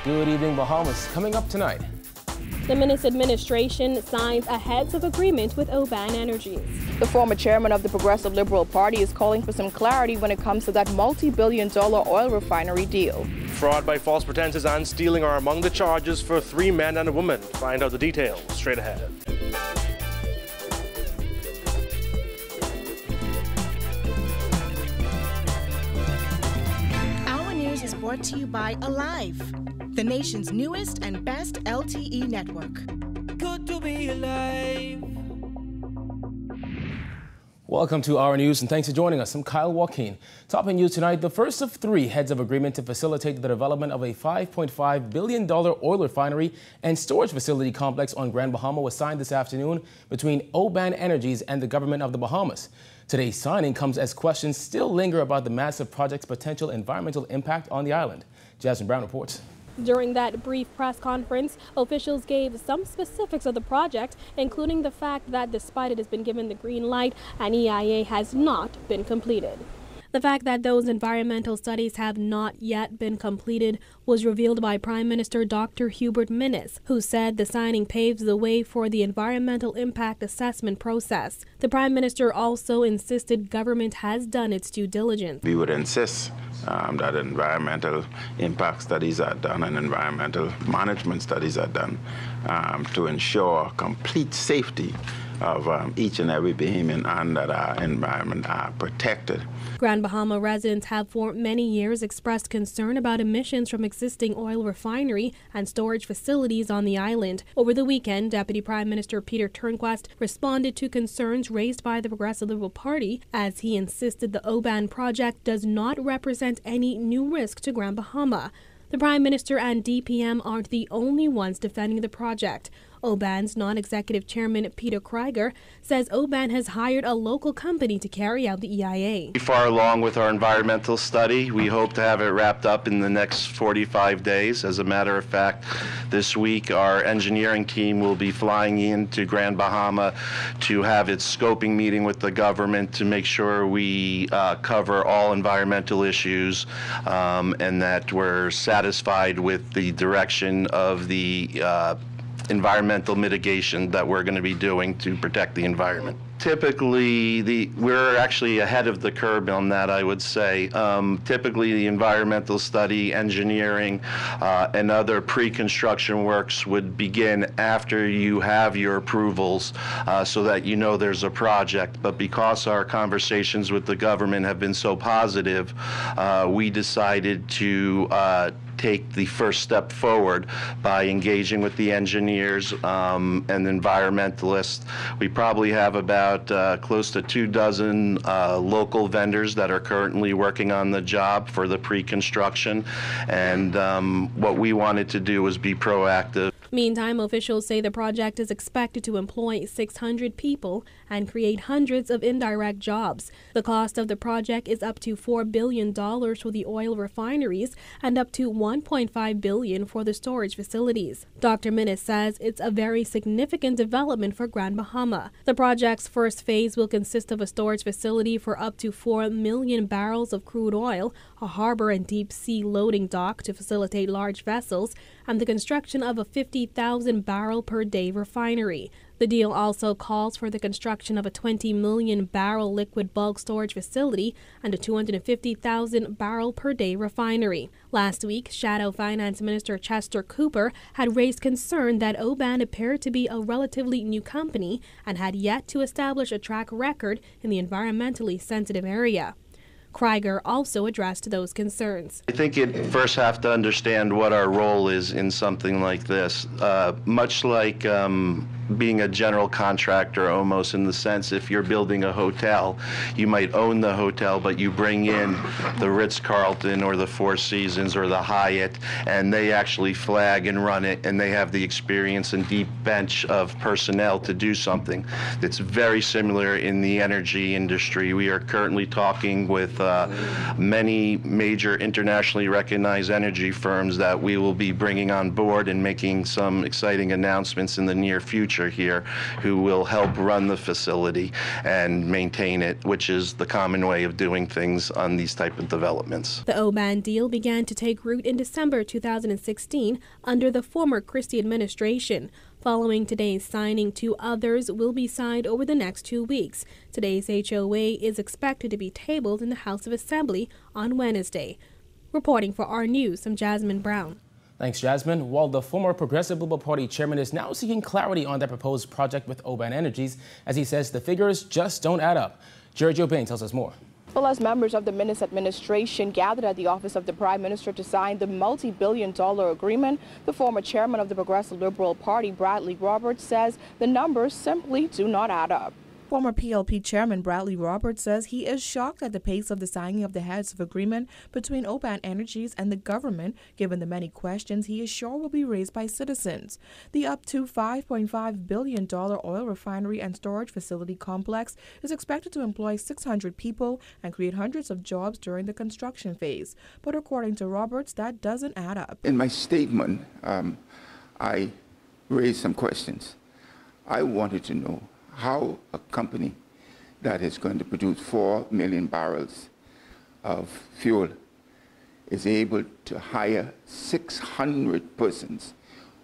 Good evening, Bahamas. Coming up tonight. The Minnis administration signs a heads of agreement with Oban Energies. The former chairman of the Progressive Liberal Party is calling for some clarity when it comes to that multi-billion-dollar oil refinery deal. Fraud by false pretenses and stealing are among the charges for 3 men and a woman. Find out the details straight ahead. Our news is brought to you by Alive, the nation's newest and best LTE network. Good to be alive. Welcome to our news and thanks for joining us. I'm Kyle Joaquin. Topping you tonight, the first of 3 heads of agreement to facilitate the development of a $5.5 billion oil refinery and storage facility complex on Grand Bahama was signed this afternoon between Oban Energies and the government of the Bahamas. Today's signing comes as questions still linger about the massive project's potential environmental impact on the island. Jasmine Brown reports. During that brief press conference, officials gave some specifics of the project, including the fact that despite it has been given the green light, an EIA has not been completed. The fact that those environmental studies have not yet been completed was revealed by Prime Minister Dr. Hubert Minnis, who said the signing paves the way for the environmental impact assessment process. The Prime Minister also insisted government has done its due diligence. We would insist that environmental impact studies are done and environmental management studies are done to ensure complete safety of each and every Bahamian and that our environment are protected. Grand Bahama residents have for many years expressed concern about emissions from existing oil refinery and storage facilities on the island. Over the weekend, Deputy Prime Minister Peter Turnquest responded to concerns raised by the Progressive Liberal Party as he insisted the Oban project does not represent any new risk to Grand Bahama. The Prime Minister and DPM aren't the only ones defending the project. Oban's non-executive chairman, Peter Krieger, says Oban has hired a local company to carry out the EIA. We're far along with our environmental study. We hope to have it wrapped up in the next 45 days. As a matter of fact, this week our engineering team will be flying into Grand Bahama to have its scoping meeting with the government to make sure we cover all environmental issues and that we're satisfied with the direction of the environmental mitigation that we're going to be doing to protect the environment. Typically, we're actually ahead of the curve on that, I would say. Typically, the environmental study, engineering, and other pre-construction works would begin after you have your approvals so that you know there's a project. But because our conversations with the government have been so positive, we decided to take the first step forward by engaging with the engineers and environmentalists. We probably have about close to 24 local vendors that are currently working on the job for the pre-construction, and what we wanted to do was be proactive. Meantime, officials say the project is expected to employ 600 people and create hundreds of indirect jobs. The cost of the project is up to $4 billion for the oil refineries and up to $1.5 billion for the storage facilities. Dr. Minnis says it's a very significant development for Grand Bahama. The project's first phase will consist of a storage facility for up to 4 million barrels of crude oil, a harbor and deep sea loading dock to facilitate large vessels, and the construction of a 50,000 barrel per day refinery. The deal also calls for the construction of a 20 million barrel liquid bulk storage facility and a 250,000 barrel per day refinery. Last week, Shadow Finance Minister Chester Cooper had raised concern that Oban appeared to be a relatively new company and had yet to establish a track record in the environmentally sensitive area. Krieger also addressed those concerns. I think you first have to understand what our role is in something like this. Much like being a general contractor, almost, in the sense if you're building a hotel, you might own the hotel, but you bring in the Ritz-Carlton or the Four Seasons or the Hyatt, and they actually flag and run it, and they have the experience and deep bench of personnel to do something. It's very similar in the energy industry. We are currently talking with many major internationally recognized energy firms that we will be bringing on board and making some exciting announcements in the near future future here who will help run the facility and maintain it, which is the common way of doing things on these type of developments. The Oban deal began to take root in December 2016 under the former Christie administration. Following today's signing, 2 others will be signed over the next 2 weeks. Today's HOA is expected to be tabled in the House of Assembly on Wednesday. Reporting for our News, I'm Jasmine Brown. Thanks, Jasmine. While the former Progressive Liberal Party chairman is now seeking clarity on their proposed project with Oban Energies, as he says the figures just don't add up. Oban tells us more. Well, as members of the Minnis administration gathered at the office of the Prime Minister to sign the multi-billion-dollar agreement, the former chairman of the Progressive Liberal Party, Bradley Roberts, says the numbers simply do not add up. Former PLP Chairman Bradley Roberts says he is shocked at the pace of the signing of the heads of agreement between Oban Energies and the government, given the many questions he is sure will be raised by citizens. The up to $5.5 billion oil refinery and storage facility complex is expected to employ 600 people and create hundreds of jobs during the construction phase. But according to Roberts, that doesn't add up. In my statement, I raised some questions. I wanted to know how a company that is going to produce 4 million barrels of fuel is able to hire 600 persons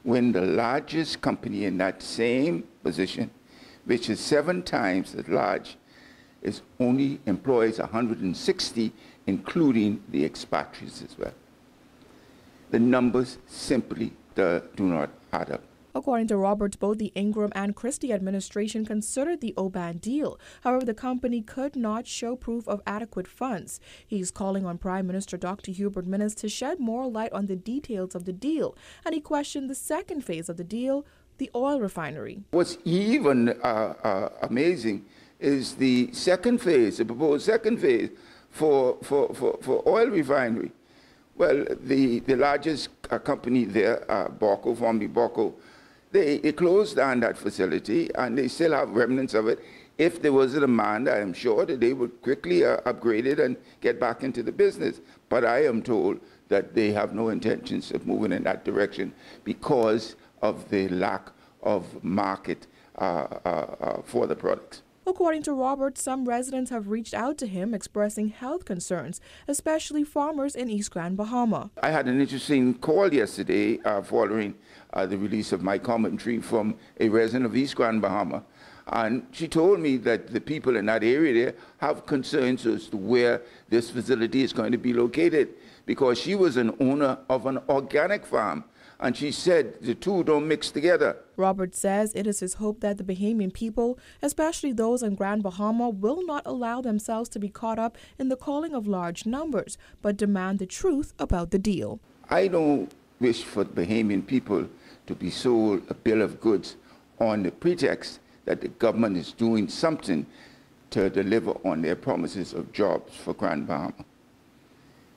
when the largest company in that same position, which is 7 times as large, is only employs 160, including the expatriates as well. The numbers simply do not add up. According to Roberts, both the Ingram and Christie administration considered the Oban deal. However, the company could not show proof of adequate funds. He's calling on Prime Minister Dr. Hubert Minnis to shed more light on the details of the deal, and he questioned the second phase of the deal, the oil refinery. What's even amazing is the second phase, the proposed second phase for oil refinery. Well, the largest company there, Borco, formerly Borco, they closed down that facility, and they still have remnants of it. If there was a demand, I am sure that they would quickly upgrade it and get back into the business. But I am told that they have no intentions of moving in that direction because of the lack of market for the products. According to Roberts, some residents have reached out to him expressing health concerns, especially farmers in East Grand Bahama. I had an interesting call yesterday following the release of my commentary from a resident of East Grand Bahama. And she told me that the people in that area there have concerns as to where this facility is going to be located, because she was an owner of an organic farm. And she said the two don't mix together. Roberts says it is his hope that the Bahamian people, especially those in Grand Bahama, will not allow themselves to be caught up in the calling of large numbers, but demand the truth about the deal. I don't wish for the Bahamian people to be sold a bill of goods on the pretext that the government is doing something to deliver on their promises of jobs for Grand Bahama.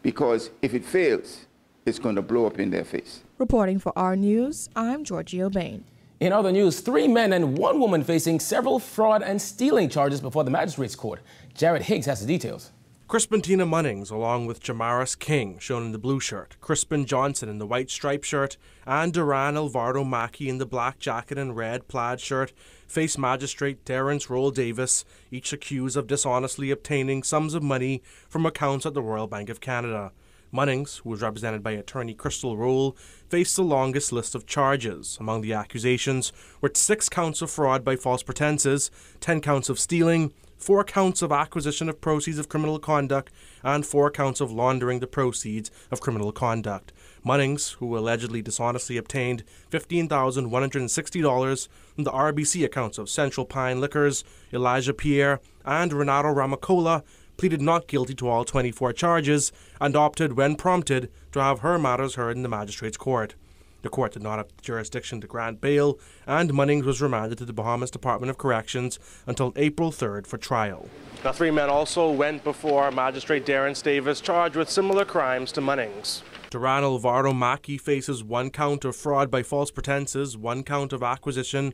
Because if it fails, it's going to blow up in their face. Reporting for our News, I'm Oban. In other news, 3 men and 1 woman facing several fraud and stealing charges before the magistrate's court. Jared Higgs has the details. Crispin Tina Munnings, along with Jamaris King, shown in the blue shirt, Crispin Johnson in the white striped shirt, and Duran Alvaro Mackey in the black jacket and red plaid shirt, face Magistrate Terence Roll Davis, each accused of dishonestly obtaining sums of money from accounts at the Royal Bank of Canada. Munnings, who was represented by attorney Crystal Roll, faced the longest list of charges. Among the accusations were 6 counts of fraud by false pretenses, 10 counts of stealing, 4 counts of acquisition of proceeds of criminal conduct, and 4 counts of laundering the proceeds of criminal conduct. Munnings, who allegedly dishonestly obtained $15,160 from the RBC accounts of Central Pine Liquors, Elijah Pierre, and Renato Ramacola, pleaded not guilty to all 24 charges and opted, when prompted, to have her matters heard in the magistrate's court. The court did not have jurisdiction to grant bail, and Munnings was remanded to the Bahamas Department of Corrections until April 3rd for trial. The 3 men also went before Magistrate Terence Davis, charged with similar crimes to Munnings. Duran Alvaro Mackey faces 1 count of fraud by false pretenses, 1 count of acquisition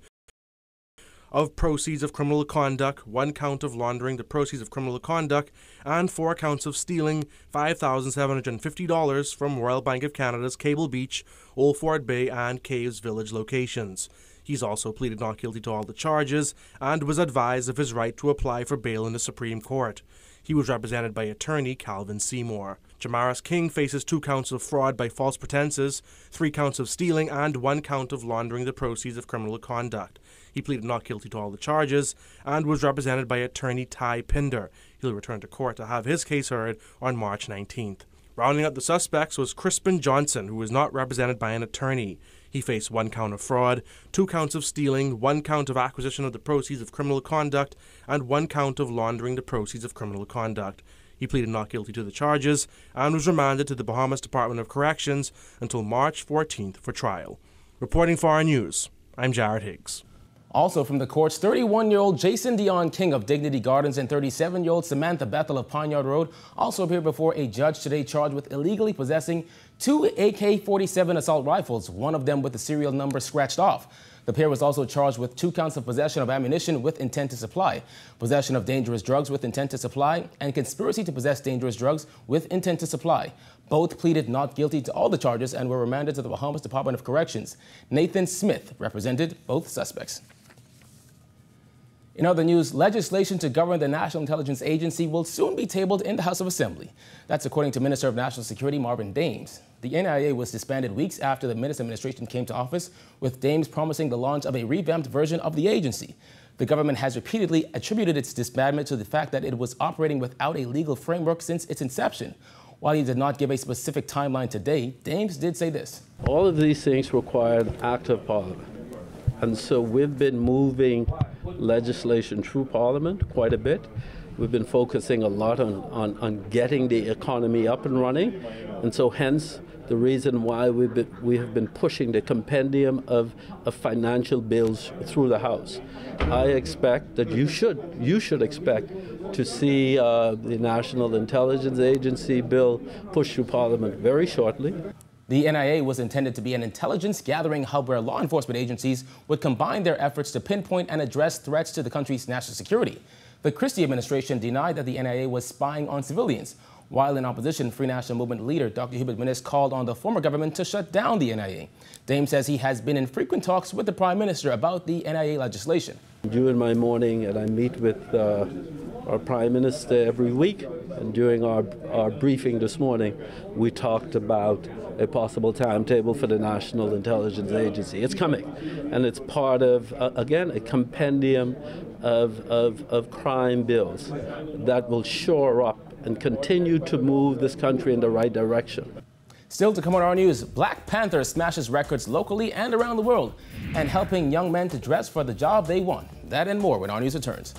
of proceeds of criminal conduct, 1 count of laundering the proceeds of criminal conduct, and 4 counts of stealing $5,750 from Royal Bank of Canada's Cable Beach, Old Fort Bay, and Caves Village locations. He's also pleaded not guilty to all the charges and was advised of his right to apply for bail in the Supreme Court. He was represented by attorney Calvin Seymour. Jamaris King faces 2 counts of fraud by false pretenses, 3 counts of stealing, and 1 count of laundering the proceeds of criminal conduct. He pleaded not guilty to all the charges and was represented by attorney Ty Pinder. He'll return to court to have his case heard on March 19th. Rounding up the suspects was Crispin Johnson, who was not represented by an attorney. He faced 1 count of fraud, 2 counts of stealing, 1 count of acquisition of the proceeds of criminal conduct, and 1 count of laundering the proceeds of criminal conduct. He pleaded not guilty to the charges and was remanded to the Bahamas Department of Corrections until March 14th for trial. Reporting for our news, I'm Jared Higgs. Also from the courts, 31-year-old Jason Dion King of Dignity Gardens and 37-year-old Samantha Bethel of Pine Yard Road also appeared before a judge today charged with illegally possessing 2 AK-47 assault rifles, one of them with the serial number scratched off. The pair was also charged with 2 counts of possession of ammunition with intent to supply, possession of dangerous drugs with intent to supply, and conspiracy to possess dangerous drugs with intent to supply. Both pleaded not guilty to all the charges and were remanded to the Bahamas Department of Corrections. Nathan Smith represented both suspects. In other news, legislation to govern the National Intelligence Agency will soon be tabled in the House of Assembly. That's according to Minister of National Security Marvin Dames. The NIA was disbanded weeks after the Minister administration came to office, with Dames promising the launch of a revamped version of the agency. The government has repeatedly attributed its disbandment to the fact that it was operating without a legal framework since its inception. While he did not give a specific timeline today, Dames did say this. All of these things require an act of Parliament. And so we've been moving legislation through Parliament quite a bit. We've been focusing a lot on getting the economy up and running. And so hence the reason why we have been pushing the compendium of financial bills through the House. I expect that you should expect to see the National Intelligence Agency bill pushed through Parliament very shortly. The NIA was intended to be an intelligence gathering hub where law enforcement agencies would combine their efforts to pinpoint and address threats to the country's national security. The Christie administration denied that the NIA was spying on civilians, while in opposition, Free National Movement leader Dr. Hubert Minnis called on the former government to shut down the NIA. Dame says he has been in frequent talks with the Prime Minister about the NIA legislation. During my morning, and I meet with our Prime Minister every week, and during our briefing this morning, we talked about a possible timetable for the National Intelligence Agency. It's coming, and it's part of, again, a compendium of crime bills that will shore up and continue to move this country in the right direction. Still to come on our news, Black Panther smashes records locally and around the world and helping young men to dress for the job they want. That and more when our news returns.